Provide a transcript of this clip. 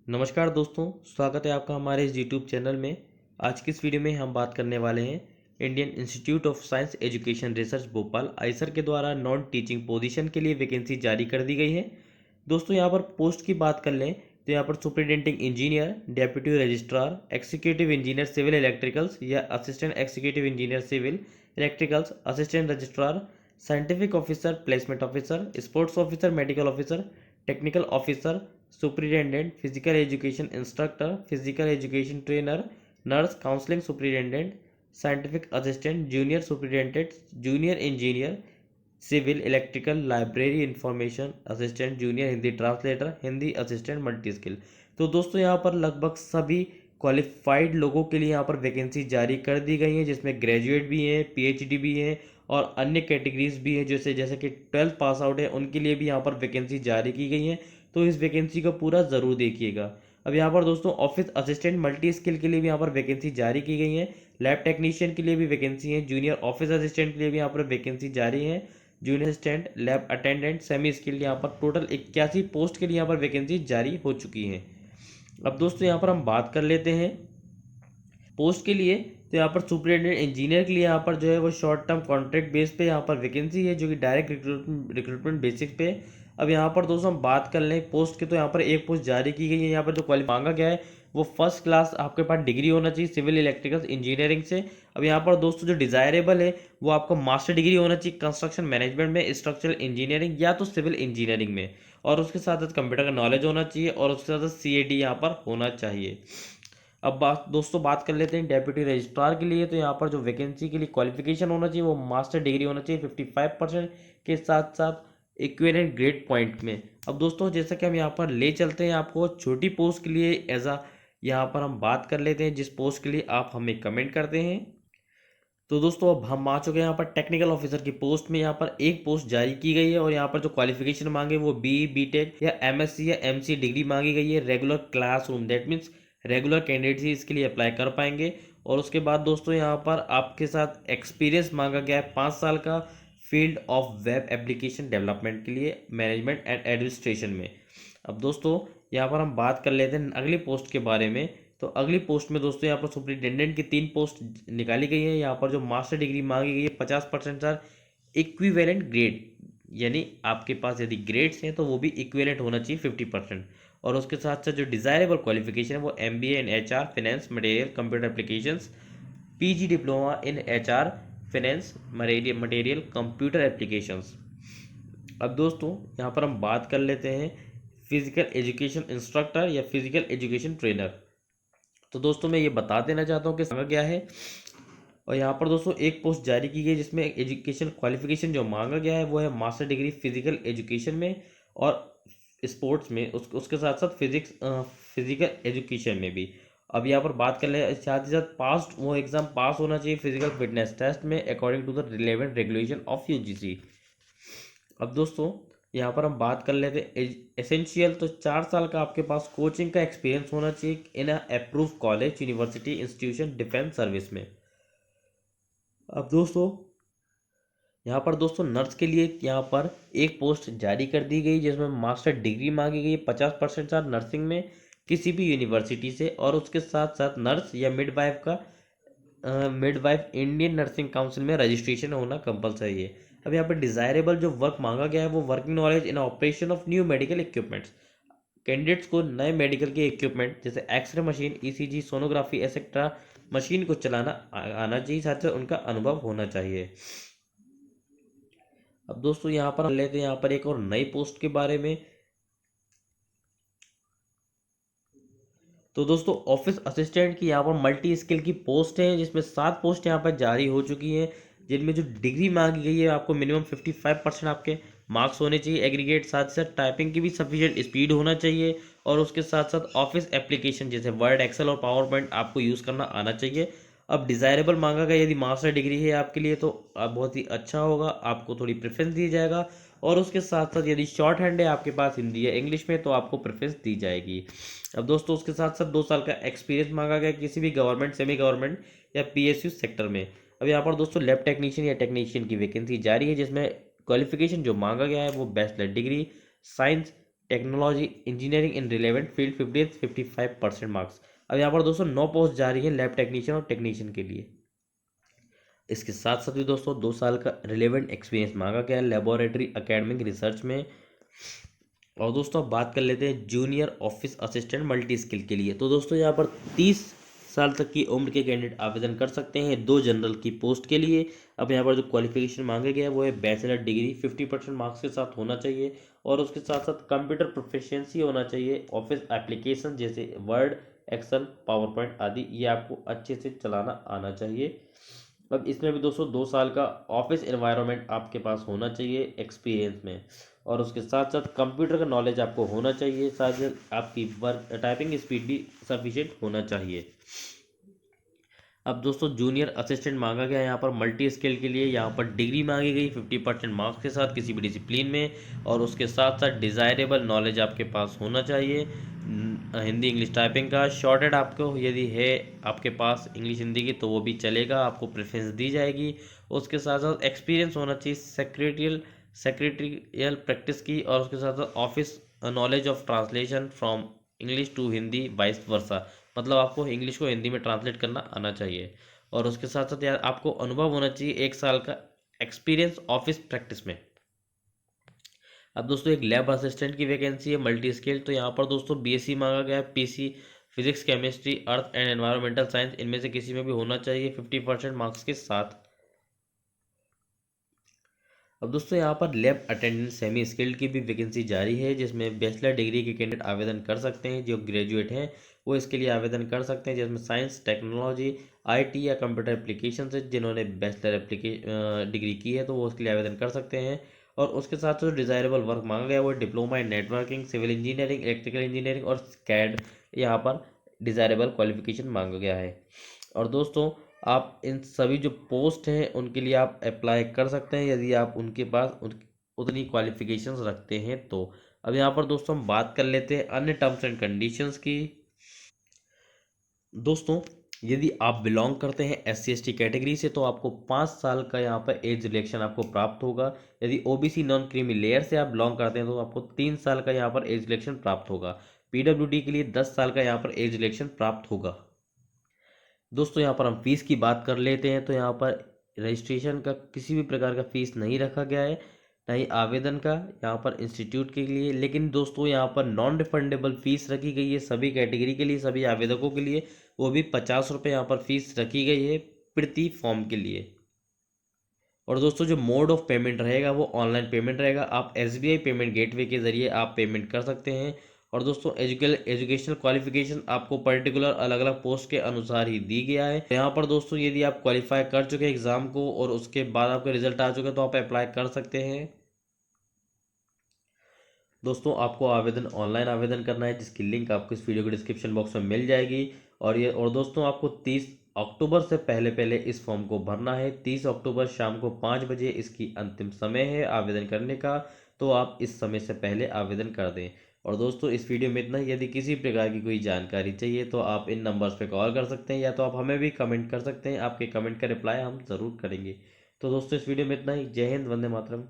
नमस्कार दोस्तों, स्वागत है आपका हमारे इस यूट्यूब चैनल में। आज की इस वीडियो में हम बात करने वाले हैं Indian institute of science education research Bhopal Eicher के द्वारा नॉन टीचिंग पोजीशन के लिए वैकेंसी जारी कर दी गई है। दोस्तों यहाँ पर पोस्ट की बात कर लें तो यहाँ पर superintending engineer, deputy registrar, executive engineer civil electricals या assistant executive engineer civil electricals, assistant registrar, scientific officer, placement officer, sports officer, medical officer, technical officer, superintendent, physical education instructor, physical education trainer, nurse, counselling superintendent, scientific assistant, junior superintendent, junior engineer civil electrical, library information assistant, junior Hindi translator, Hindi assistant, multi skill. तो दोस्तों यहाँ पर लगभग सभी qualified लोगों के लिए यहाँ पर वैकेंसी जारी कर दी गई है, जिसमें ग्रेजुएट भी हैं, पीएचडी भी हैं और अन्य कैटेगरीज भी हैं, जैसे जैसे कि 12th पास आउट है उनके लिए भी यहाँ पर वैकेंसी जारी की गई है। तो इस वैकेंसी को पूरा ज़रूर देखिएगा। अब यहाँ पर दोस्तों ऑफिस असिस्टेंट मल्टी स्किल के लिए भी यहाँ पर वैकेंसी जारी की गई है। लैब टेक्नीशियन के लिए भी वैकेंसी है। जूनियर ऑफिस असिस्टेंट के लिए भी यहाँ पर वैकेंसी जारी है। Junior assistant, lab attendant, semi skill, यहाँ पर टोटल 81 पोस्ट के लिए यहाँ पर वैकेंसी जारी हो चुकी है। अब दोस्तों यहाँ पर हम बात कर लेते हैं पोस्ट के लिए। तो यहाँ पर सुपरिटेंडेंट इंजीनियर के लिए यहाँ पर जो है वो शॉर्ट टर्म कॉन्ट्रैक्ट बेस पे यहाँ पर वैकेंसी है, जो कि डायरेक्ट रिक्रूटमेंट बेसिस पे है। अब यहाँ पर दोस्तों हम बात कर लें पोस्ट की, तो यहाँ पर एक पोस्ट जारी की गई है। यहाँ पर जो क्वालिफाई मांगा गया है वो फर्स्ट क्लास आपके पास डिग्री होना चाहिए सिविल इलेक्ट्रिकल इंजीनियरिंग से। अब यहाँ पर दोस्तों जो डिजायरेबल है वो आपको मास्टर डिग्री होना चाहिए कंस्ट्रक्शन मैनेजमेंट में, स्ट्रक्चरल इंजीनियरिंग या तो सिविल इंजीनियरिंग में, और उसके साथ साथ कंप्यूटर का नॉलेज होना चाहिए और उसके साथ साथ सीएडी यहाँ पर होना चाहिए। अब बात कर लेते हैं डेप्यूटी रजिस्ट्रार के लिए। तो यहाँ पर जो वैकेंसी के लिए क्वालिफिकेशन होना चाहिए वो मास्टर डिग्री होना चाहिए 55% के साथ साथ इक्विवेलेंट ग्रेड पॉइंट में। अब दोस्तों जैसा कि हम यहाँ पर ले चलते हैं आपको छोटी पोस्ट के लिए यहाँ पर हम बात कर लेते हैं जिस पोस्ट के लिए आप हमें कमेंट करते हैं। तो दोस्तों अब हम आ चुके हैं यहाँ पर टेक्निकल ऑफिसर की पोस्ट में। यहाँ पर एक पोस्ट जारी की गई है और यहाँ पर जो क्वालिफिकेशन मांगे वो बीटेक या एमएससी या एमसी डिग्री मांगी गई है regular classroom. That means regular candidate ही इसके लिए अप्लाई कर पाएंगे। और उसके बाद दोस्तों यहाँ पर आपके साथ एक्सपीरियंस मांगा गया है 5 साल का field of web application development के लिए मैनेजमेंट एंड एडमिनिस्ट्रेशन में। अब दोस्तों यहाँ पर हम बात कर लेते हैं अगली पोस्ट के बारे में। तो अगली पोस्ट में दोस्तों यहाँ पर सुपरिटेंडेंट की 3 पोस्ट निकाली गई है। यहाँ पर जो मास्टर डिग्री मांगी गई है 50% सर इक्विवेलेंट ग्रेड, यानी आपके पास यदि ग्रेड्स हैं तो वो भी इक्विवेलेंट होना चाहिए 50%। और उसके साथ साथ जो डिज़ायरेबल क्वालिफिकेशन है वो MBA in HR finance material computer applications, PG diploma in HR finance material computer applications. अब दोस्तों यहाँ पर हम बात कर लेते हैं फिजिकल एजुकेशन इंस्ट्रक्टर या फिजिकल एजुकेशन ट्रेनर। तो दोस्तों मैं ये बता देना चाहता हूँ कि मांगा गया है। और यहाँ पर दोस्तों एक पोस्ट जारी की गई जिसमें एजुकेशन क्वालिफिकेशन जो मांगा गया है वो है मास्टर डिग्री फिजिकल एजुकेशन में और स्पोर्ट्स में, उसके साथ साथ फिजिकल एजुकेशन में भी। अब यहाँ पर बात कर ले साथ ही साथ पास वो एग्जाम पास होना चाहिए फिजिकल फिटनेस टेस्ट में according to the relevant regulation of UGC. अब दोस्तों यहाँ पर हम बात कर लेते हैं एसेंशियल। तो 4 साल का आपके पास कोचिंग का एक्सपीरियंस होना चाहिए in approve college university institution defence service में। अब दोस्तों यहाँ पर दोस्तों नर्स के लिए यहाँ पर एक पोस्ट जारी कर दी गई जिसमें मास्टर डिग्री मांगी गई 50% साथ नर्सिंग में किसी भी यूनिवर्सिटी से, और उसके साथ साथ नर्स या मिडवाइफ इंडियन नर्सिंग काउंसिल में रजिस्ट्रेशन होना कंपलसरी है। अब यहाँ पर डिजायरेबल जो वर्क मांगा गया है वो working knowledge in operation of new medical equipments. Candidates को नए मेडिकल के इक्विपमेंट जैसे X-ray machine, ECG, sonography etcetera machine को चलाना आना चाहिए, साथ साथ उनका अनुभव होना चाहिए। अब दोस्तों यहाँ पर हम लेते हैं यहाँ पर एक और नई पोस्ट के बारे में। तो दोस्तों ऑफिस असिस्टेंट की यहाँ पर मल्टी स्किल की पोस्ट है जिसमें 7 पोस्ट यहाँ पर जारी हो चुकी हैं, जिनमें जो डिग्री मांगी गई है आपको मिनिमम 55% आपके मार्क्स होने चाहिए एग्रीगेट, साथ साथ टाइपिंग की भी सफिशिएंट स्पीड होना चाहिए, और उसके साथ साथ ऑफिस एप्लीकेशन जैसे वर्ड, एक्सेल और पावर पॉइंट आपको यूज़ करना आना चाहिए। अब डिज़ायरेबल मांगा गया यदि मास्टर डिग्री है आपके लिए तो आप बहुत ही अच्छा होगा, आपको थोड़ी प्रेफरेंस दी जाएगा। और उसके साथ साथ यदि शॉर्ट हैंड है आपके पास हिंदी या इंग्लिश में तो आपको प्रेफरेंस दी जाएगी। अब दोस्तों उसके साथ साथ 2 साल का एक्सपीरियंस मांगा गया किसी भी गवर्नमेंट, सेमी गवर्नमेंट या पीएसयू सेक्टर में। अब यहाँ पर दोस्तों लैब टेक्नीशियन या टेक्नीशियन की वैकेंसी जारी है जिसमें क्वालिफिकेशन जो मांगा गया है वो bachelor degree science technology engineering in relevant field 55% marks. अब यहाँ पर दोस्तों 9 पोस्ट जा रही है लैब टेक्नीशियन और टेक्नीशियन के लिए। इसके साथ साथ भी दोस्तों 2 साल का रिलेवेंट एक्सपीरियंस मांगा गया है लेबोरेटरी एकेडमिक रिसर्च में। और दोस्तों अब बात कर लेते हैं junior office assistant multi skill के लिए। तो दोस्तों यहाँ पर 30 साल तक की उम्र के कैंडिडेट आवेदन कर सकते हैं 2 जनरल की पोस्ट के लिए। अब यहाँ पर जो क्वालिफिकेशन मांगे गए हैं वो है बैचलर डिग्री 50% मार्क्स के साथ होना चाहिए, और उसके साथ साथ कंप्यूटर प्रोफिशिएंसी होना चाहिए। ऑफिस एप्लीकेशन जैसे वर्ड, एक्सेल, पावर पॉइंट आदि ये आपको अच्छे से चलाना आना चाहिए। अब इसमें भी दोस्तों 2 साल का ऑफिस एनवायरनमेंट आपके पास होना चाहिए एक्सपीरियंस में, और उसके साथ साथ कंप्यूटर का नॉलेज आपको होना चाहिए, साथ ही आपकी वर्क टाइपिंग स्पीड भी सफिशिएंट होना चाहिए। अब दोस्तों जूनियर असिस्टेंट मांगा गया है यहाँ पर मल्टी स्किल के लिए। यहाँ पर डिग्री मांगी गई 50% मार्क्स के साथ किसी भी डिसिप्लिन में, और उसके साथ साथ डिज़ायरेबल नॉलेज आपके पास होना चाहिए हिंदी इंग्लिश टाइपिंग का। शॉर्टेड आपको यदि है आपके पास इंग्लिश हिंदी की तो वो भी चलेगा, आपको प्रेफरेंस दी जाएगी। उसके साथ साथ एक्सपीरियंस होना चाहिए सेक्रेटरियल प्रैक्टिस की, और उसके साथ साथ office knowledge of translation from English to Hindi vice versa, मतलब आपको इंग्लिश को हिंदी में ट्रांसलेट करना आना चाहिए। और उसके साथ साथ यार आपको अनुभव होना चाहिए 1 साल का एक्सपीरियंस ऑफिस प्रैक्टिस में। अब दोस्तों एक लैब असिस्टेंट की वैकेंसी है मल्टी स्किल। तो यहाँ पर दोस्तों बीएससी मांगा गया है, PC physics chemistry earth and environmental science इनमें से किसी में भी होना चाहिए 50% मार्क्स के साथ। अब दोस्तों यहाँ पर लैब अटेंडेंट सेमी स्किल्ड की भी वैकेंसी जारी है, जिसमें बैचलर डिग्री के कैंडिडेट आवेदन कर सकते हैं। जो ग्रेजुएट हैं वो इसके लिए आवेदन कर सकते हैं, जिसमें साइंस, टेक्नोलॉजी, आईटी या कंप्यूटर एप्लीकेशन से जिन्होंने बैचलर डिग्री की है तो वो उसके लिए आवेदन कर सकते हैं। और उसके साथ जो डिज़ायरेबल वर्क मांगा गया वो diploma in networking, civil engineering, electrical engineering और कैड, यहाँ पर डिज़ायरेबल क्वालिफिकेशन मांगा गया है। और दोस्तों आप इन सभी जो पोस्ट हैं उनके लिए आप अप्लाई कर सकते हैं यदि आप उनके पास उतनी क्वालिफिकेशंस रखते हैं तो। अब यहाँ पर दोस्तों हम बात कर लेते हैं अन्य टर्म्स एंड कंडीशंस की। दोस्तों यदि आप बिलोंग करते हैं SC/ST कैटेगरी से तो आपको 5 साल का यहाँ पर एज रिलैक्सेशन आपको प्राप्त होगा। यदि OBC नॉन क्रीमी लेयर से आप बिलोंग करते हैं तो आपको 3 साल का यहाँ पर एज रिलैक्सेशन प्राप्त होगा। PWD के लिए 10 साल का यहाँ पर एज रिलैक्सेशन प्राप्त होगा। दोस्तों यहाँ पर हम फीस की बात कर लेते हैं। तो यहाँ पर रजिस्ट्रेशन का किसी भी प्रकार का फीस नहीं रखा गया है, ना ही आवेदन का यहाँ पर इंस्टीट्यूट के लिए। लेकिन दोस्तों यहाँ पर नॉन रिफंडेबल फीस रखी गई है सभी कैटेगरी के लिए, सभी आवेदकों के लिए। वो भी 50 रुपये यहाँ पर फीस रखी गई है प्रति फॉर्म के लिए। और दोस्तों जो मोड ऑफ पेमेंट रहेगा वो ऑनलाइन पेमेंट रहेगा। आप SBI पेमेंट गेटवे के ज़रिए आप पेमेंट कर सकते हैं। और दोस्तों एजुकेशनल क्वालिफिकेशन आपको पर्टिकुलर अलग अलग पोस्ट के अनुसार ही दी गया है। यहाँ पर दोस्तों यदि आप क्वालिफाई कर चुके हैं एग्ज़ाम को और उसके बाद आपका रिजल्ट आ चुका है तो आप अप्लाई कर सकते हैं। दोस्तों आपको आवेदन ऑनलाइन आवेदन करना है, जिसकी लिंक आपको इस वीडियो के डिस्क्रिप्शन बॉक्स में मिल जाएगी। और दोस्तों आपको 30 अक्टूबर से पहले पहले इस फॉर्म को भरना है। 30 अक्टूबर शाम को 5 बजे इसकी अंतिम समय है आवेदन करने का, तो आप इस समय से पहले आवेदन कर दें। और दोस्तों इस वीडियो में इतना ही। यदि किसी प्रकार की कोई जानकारी चाहिए तो आप इन नंबर्स पे कॉल कर सकते हैं, या तो आप हमें भी कमेंट कर सकते हैं। आपके कमेंट का रिप्लाई हम ज़रूर करेंगे। तो दोस्तों इस वीडियो में इतना ही। जय हिंद, वंदे मातरम।